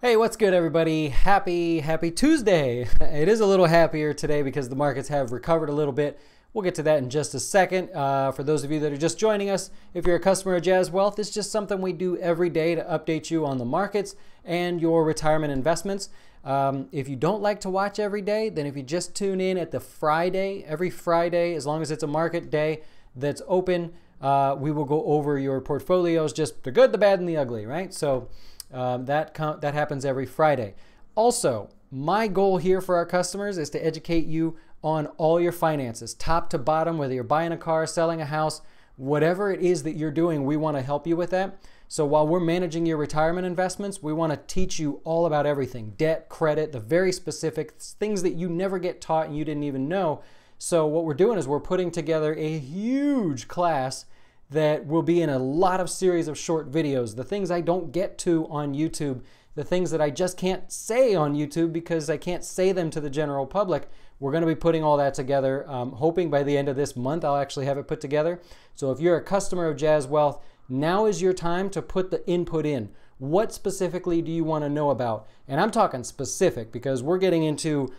Hey, what's good, everybody? Happy Tuesday. It is a little happier today because the markets have recovered a little bit. We'll get to that in just a second. For those of you that are just joining us, if you're a customer of Jazz Wealth, it's just something we do every day to update you on the markets and your retirement investments. If you don't like to watch every day, then if you just tune in at the Friday, every Friday, as long as it's a market day that's open, we will go over your portfolios, just the good, the bad, and the ugly, right? So that happens every Friday. Also, my goal here for our customers is to educate you on all your finances, top to bottom, whether you're buying a car, selling a house, whatever it is that you're doing, we want to help you with that. So while we're managing your retirement investments, we want to teach you all about everything, debt, credit, the very specific things that you never get taught and you didn't even know. So what we're doing is we're putting together a huge class that will be in a lot of series of short videos. The things I don't get to on YouTube, the things that I just can't say on YouTube because I can't say them to the general public, we're going to be putting all that together. Hoping by the end of this month I'll actually have it put together. So if you're a customer of Jazz Wealth, now is your time to put the input in. What specifically do you want to know about? And I'm talking specific because we're getting into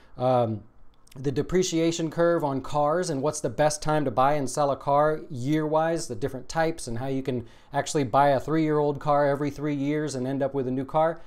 the depreciation curve on cars and what's the best time to buy and sell a car year-wise, the different types, and how you can actually buy a 3-year-old car every 3 years and end up with a new car.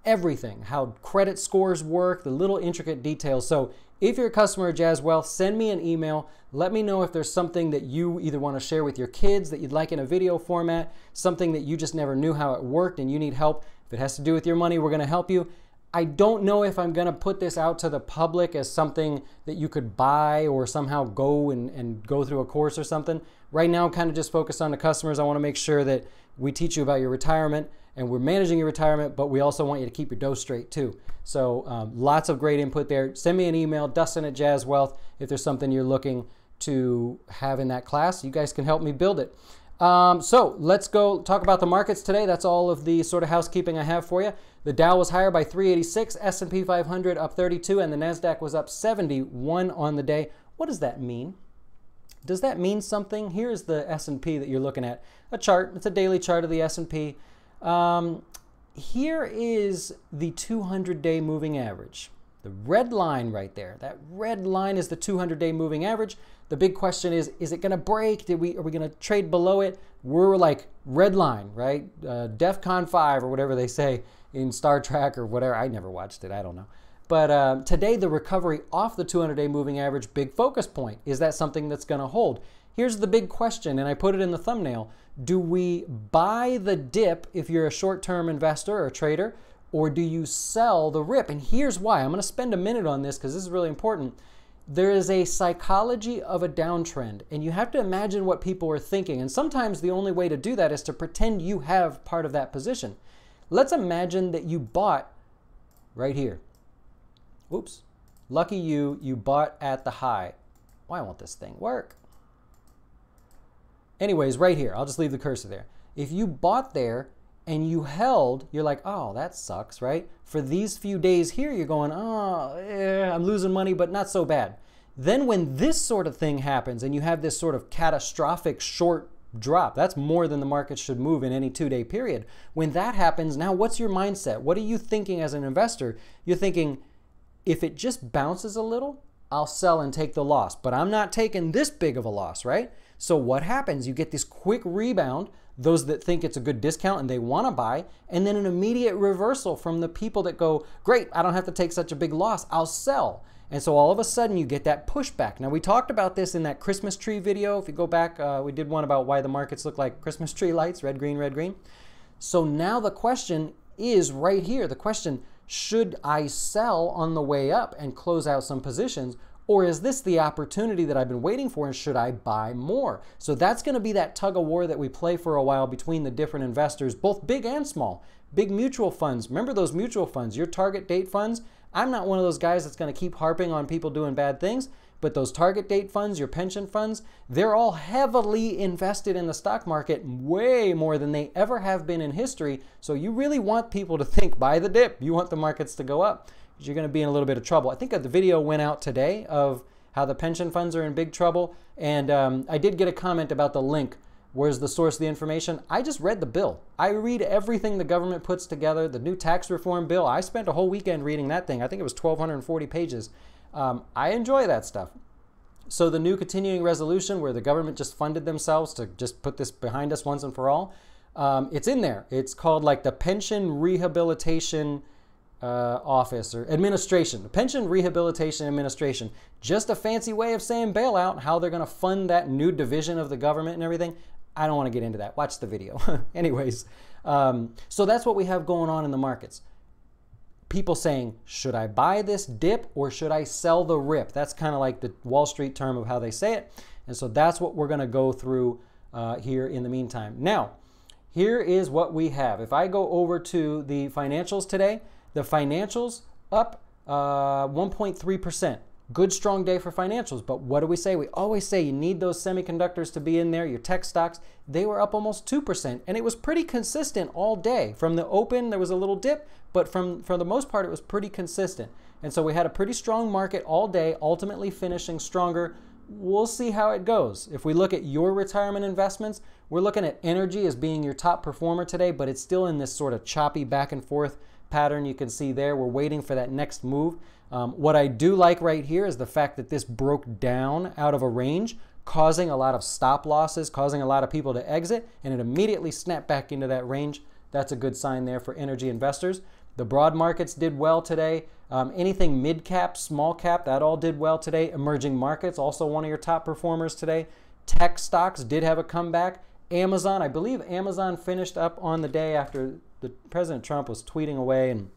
Everything, how credit scores work, the little intricate details. So if you're a customer of Jazz Wealth, send me an email. Let me know if there's something that you either want to share with your kids that you'd like in a video format, something that you just never knew how it worked and you need help. If it has to do with your money, we're going to help you. I don't know if I'm going to put this out to the public as something that you could buy or somehow go and go through a course or something. Right now, I'm kind of just focused on the customers. I want to make sure that we teach you about your retirement and we're managing your retirement, but we also want you to keep your dough straight too. So lots of great input there. Send me an email, Dustin@JazzWealth, if there's something you're looking to have in that class. You guys can help me build it. So let's go talk about the markets today. That's all of the sort of housekeeping I have for you. The Dow was higher by 386, S&P 500 up 32, and the NASDAQ was up 71 on the day. What does that mean? Does that mean something? Here's the S&P that you're looking at. A chart. It's a daily chart of the S&P. Here is the 200-day moving average. The red line right there. That red line is the 200-day moving average. The big question is it going to break? Are we going to trade below it? We're like red line, right? DEFCON 5 or whatever they say in Star Trek or whatever. I never watched it. I don't know. But today, the recovery off the 200-day moving average, big focus point. Is that something that's going to hold? Here's the big question, and I put it in the thumbnail. Do we buy the dip if you're a short-term investor or a trader, or do you sell the rip? And here's why. I'm going to spend a minute on this because this is really important. There is a psychology of a downtrend, and you have to imagine what people are thinking. And sometimes the only way to do that is to pretend you have part of that position. Let's imagine that you bought right here. Oops. Lucky you, you bought at the high. Why won't this thing work? Anyways, right here. I'll just leave the cursor there. If you bought there and you held, you're like, oh, that sucks, right? For these few days here, you're going, oh, I'm losing money, but not so bad. Then when this sort of thing happens and you have this sort of catastrophic short drop, that's more than the market should move in any 2-day period. When that happens, now what's your mindset? What are you thinking as an investor? You're thinking, if it just bounces a little, I'll sell and take the loss, but I'm not taking this big of a loss, right? So what happens? You get this quick rebound, those that think it's a good discount and they want to buy, and then an immediate reversal from the people that go, great, I don't have to take such a big loss, I'll sell. And so all of a sudden you get that pushback. Now we talked about this in that Christmas tree video. If you go back, we did one about why the markets look like Christmas tree lights, red, green, red, green. So now the question is right here. The question, should I sell on the way up and close out some positions? Or is this the opportunity that I've been waiting for and should I buy more? So that's going to be that tug of war that we play for a while between the different investors, both big and small. Big mutual funds. Remember those mutual funds, your target date funds? I'm not one of those guys that's going to keep harping on people doing bad things, but those target date funds, your pension funds, they're all heavily invested in the stock market, way more than they ever have been in history. So you really want people to think, buy the dip. You want the markets to go up. You're going to be in a little bit of trouble. I think the video went out today of how the pension funds are in big trouble. And I did get a comment about the link Where's the source of the information? I just read the bill. I read everything the government puts together, the new tax reform bill. I spent a whole weekend reading that thing. I think it was 1,240 pages. I enjoy that stuff. So the new continuing resolution where the government just funded themselves to just put this behind us once and for all, it's in there. It's called like the Pension Rehabilitation Office or Administration, the Pension Rehabilitation Administration. Just a fancy way of saying bailout, how they're going to fund that new division of the government and everything. I don't want to get into that. Watch the video. Anyways, so that's what we have going on in the markets. People saying, should I buy this dip or should I sell the rip? That's kind of like the Wall Street term of how they say it. And so that's what we're going to go through here in the meantime. Now, here is what we have. If I go over to the financials today, the financials up 1.3%. Good, strong day for financials. But what do we say? We always say you need those semiconductors to be in there, your tech stocks. They were up almost 2%. And it was pretty consistent all day. From the open, there was a little dip. But for the most part, it was pretty consistent. And so we had a pretty strong market all day, ultimately finishing stronger. We'll see how it goes. If we look at your retirement investments, we're looking at energy as being your top performer today, but it's still in this sort of choppy back and forth pattern you can see there. We're waiting for that next move. What I do like right here is the fact that this broke down out of a range, causing a lot of stop losses, causing a lot of people to exit, and it immediately snapped back into that range. That's a good sign there for energy investors. The broad markets did well today. Anything mid cap, small cap, that all did well today. Emerging markets, also one of your top performers today. Tech stocks did have a comeback. Amazon, I believe Amazon finished up on the day after the President Trump was tweeting away, and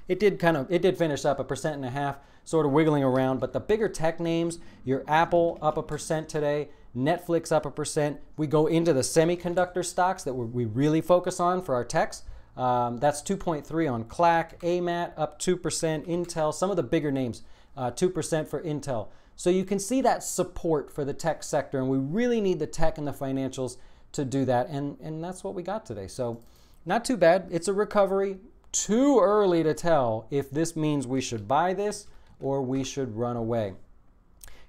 it did finish up 1.5%, sort of wiggling around. But the bigger tech names, your Apple up 1% today, Netflix up 1%. We go into the semiconductor stocks that we really focus on for our techs. That's 2.3 on CLAC, AMAT up 2%, Intel, some of the bigger names, 2% for Intel. So you can see that support for the tech sector, and we really need the tech and the financials to do that, and that's what we got today. So not too bad. It's a recovery. Too early to tell if this means we should buy this or we should run away.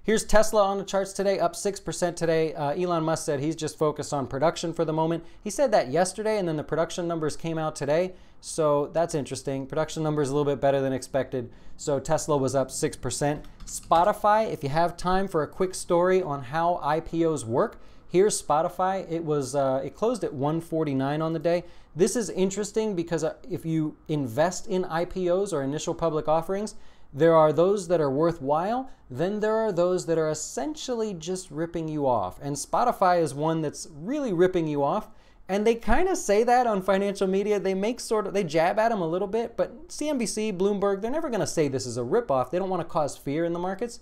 Here's Tesla on the charts today, up 6% today. Elon Musk said he's just focused on production for the moment. He said that yesterday, and then the production numbers came out today. So that's interesting. Production numbers a little bit better than expected. So Tesla was up 6%. Spotify, if you have time for a quick story on how IPOs work, here's Spotify. It closed at 149 on the day. This is interesting because if you invest in IPOs or initial public offerings, there are those that are worthwhile, then there are those that are essentially just ripping you off. And Spotify is one that's really ripping you off. And they kind of say that on financial media. They jab at them a little bit, but CNBC, Bloomberg, they're never going to say this is a ripoff. They don't want to cause fear in the markets.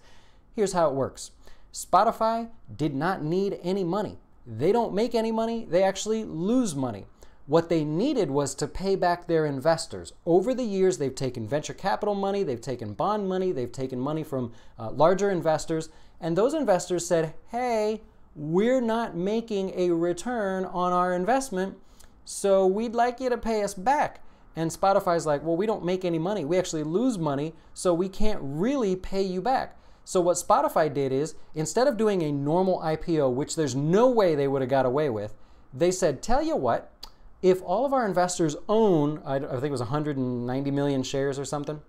Here's how it works. Spotify did not need any money. They don't make any money. They actually lose money. What they needed was to pay back their investors. Over the years, they've taken venture capital money, they've taken bond money, they've taken money from larger investors, and those investors said, hey, we're not making a return on our investment, so we'd like you to pay us back. And Spotify's like, well, we don't make any money. We actually lose money, so we can't really pay you back. So what Spotify did is, instead of doing a normal IPO, which there's no way they would have got away with, they said, tell you what, if all of our investors own, I think it was 190 million shares or something,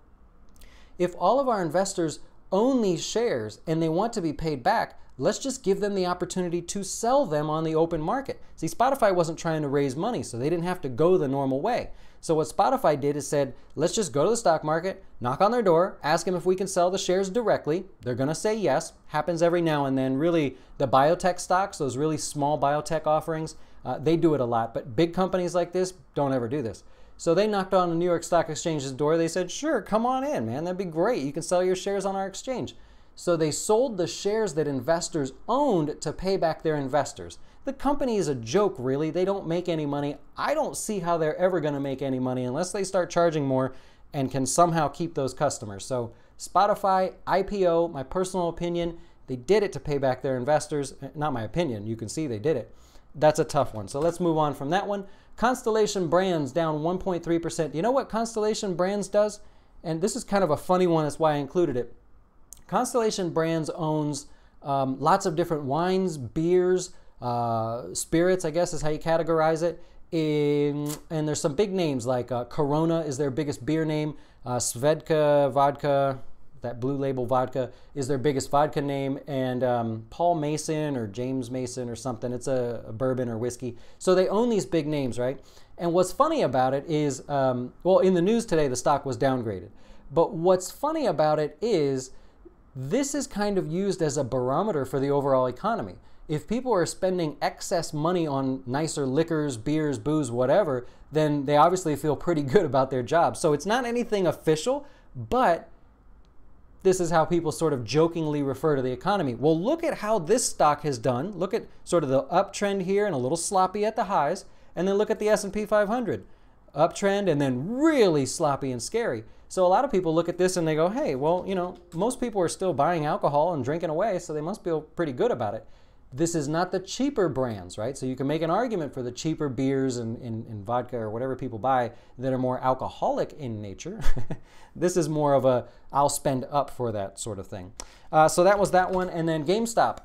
if all of our investors own these shares and they want to be paid back, let's just give them the opportunity to sell them on the open market. See, Spotify wasn't trying to raise money, so they didn't have to go the normal way. So what Spotify did is said, let's just go to the stock market, knock on their door, ask them if we can sell the shares directly. They're going to say yes. Happens every now and then. Really, the biotech stocks, those really small biotech offerings, they do it a lot. But big companies like this don't ever do this. So they knocked on the New York Stock Exchange's door. They said, sure, come on in, man. That'd be great. You can sell your shares on our exchange. So they sold the shares that investors owned to pay back their investors. The company is a joke, really. They don't make any money. I don't see how they're ever going to make any money unless they start charging more and can somehow keep those customers. So Spotify, IPO, my personal opinion, they did it to pay back their investors. Not my opinion. You can see they did it. That's a tough one. So let's move on from that one. Constellation Brands down 1.3%. You know what Constellation Brands does? And this is kind of a funny one. That's why I included it. Constellation Brands owns lots of different wines, beers, Spirits, I guess, is how you categorize it. And there's some big names like Corona is their biggest beer name. Svedka vodka, that Blue Label vodka, is their biggest vodka name. And Paul Mason or James Mason or something, it's a bourbon or whiskey. So they own these big names, right? And what's funny about it is, well, in the news today, the stock was downgraded. But what's funny about it is this is kind of used as a barometer for the overall economy. If people are spending excess money on nicer liquors, beers, booze, whatever, then they obviously feel pretty good about their job. So it's not anything official, but this is how people sort of jokingly refer to the economy. Well, look at how this stock has done. Look at sort of the uptrend here and a little sloppy at the highs. And then look at the S&P 500. Uptrend and then really sloppy and scary. So a lot of people look at this and they go, hey, well, you know, most people are still buying alcohol and drinking away, so they must feel pretty good about it. This is not the cheaper brands, right? So you can make an argument for the cheaper beers and vodka or whatever people buy that are more alcoholic in nature. This is more of a, I'll spend up for that sort of thing. So that was that one. And then GameStop.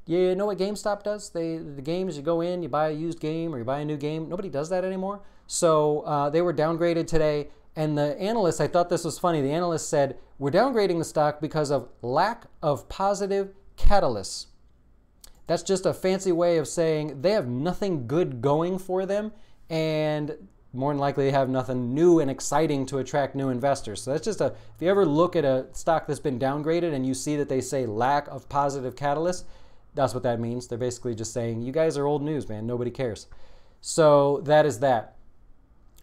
You know what GameStop does? The games, you go in, you buy a used game or you buy a new game. Nobody does that anymore. So they were downgraded today. And the analyst, I thought this was funny. The analyst said, we're downgrading the stock because of lack of positive catalysts. That's just a fancy way of saying they have nothing good going for them, and more than likely they have nothing new and exciting to attract new investors. So that's just if you ever look at a stock that's been downgraded and you see that they say lack of positive catalysts, that's what that means. They're basically just saying, you guys are old news, man. Nobody cares. So that is that.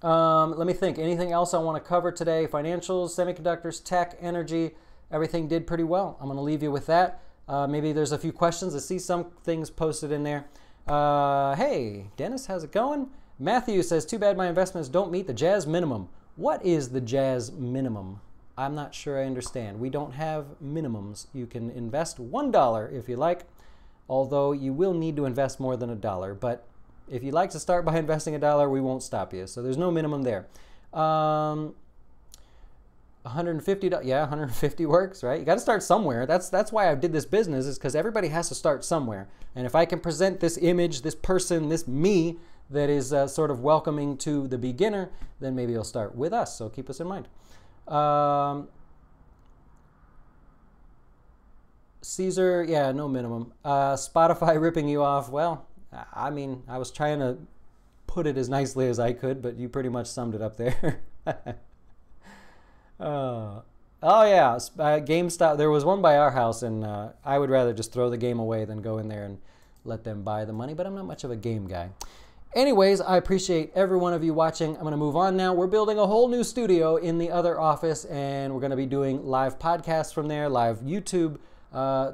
Let me think. Anything else I want to cover today? Financials, semiconductors, tech, energy, everything did pretty well. I'm going to leave you with that. Maybe there's a few questions. I see some things posted in there. Hey, Dennis, how's it going? Matthew says, too bad my investments don't meet the Jazz minimum. What is the Jazz minimum? I'm not sure I understand. We don't have minimums. You can invest $1 if you like, although you will need to invest more than $1. But if you'd like to start by investing $1, we won't stop you. So there's no minimum there. $150, yeah, 150 works, right? You got to start somewhere. That's why I did this business, is because everybody has to start somewhere. And if I can present this image, this person, this me that is sort of welcoming to the beginner, then maybe you'll start with us. So keep us in mind. Caesar, yeah, no minimum. Spotify ripping you off. Well, I mean, I was trying to put it as nicely as I could, but you pretty much summed it up there. Oh yeah, GameStop. There was one by our house, and I would rather just throw the game away than go in there and let them buy the money, but I'm not much of a game guy. Anyways, I appreciate every one of you watching. I'm going to move on now. We're building a whole new studio in the other office, and we're going to be doing live podcasts from there, live YouTube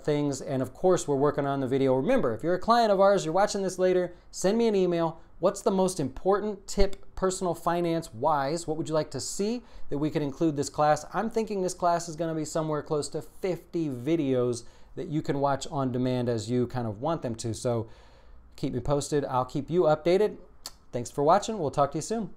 things, and of course, we're working on the video. Remember, if you're a client of ours, you're watching this later, send me an email. What's the most important tip, personal finance wise? What would you like to see that we could include this class? I'm thinking this class is going to be somewhere close to 50 videos that you can watch on demand as you kind of want them to. So keep me posted. I'll keep you updated. Thanks for watching. We'll talk to you soon.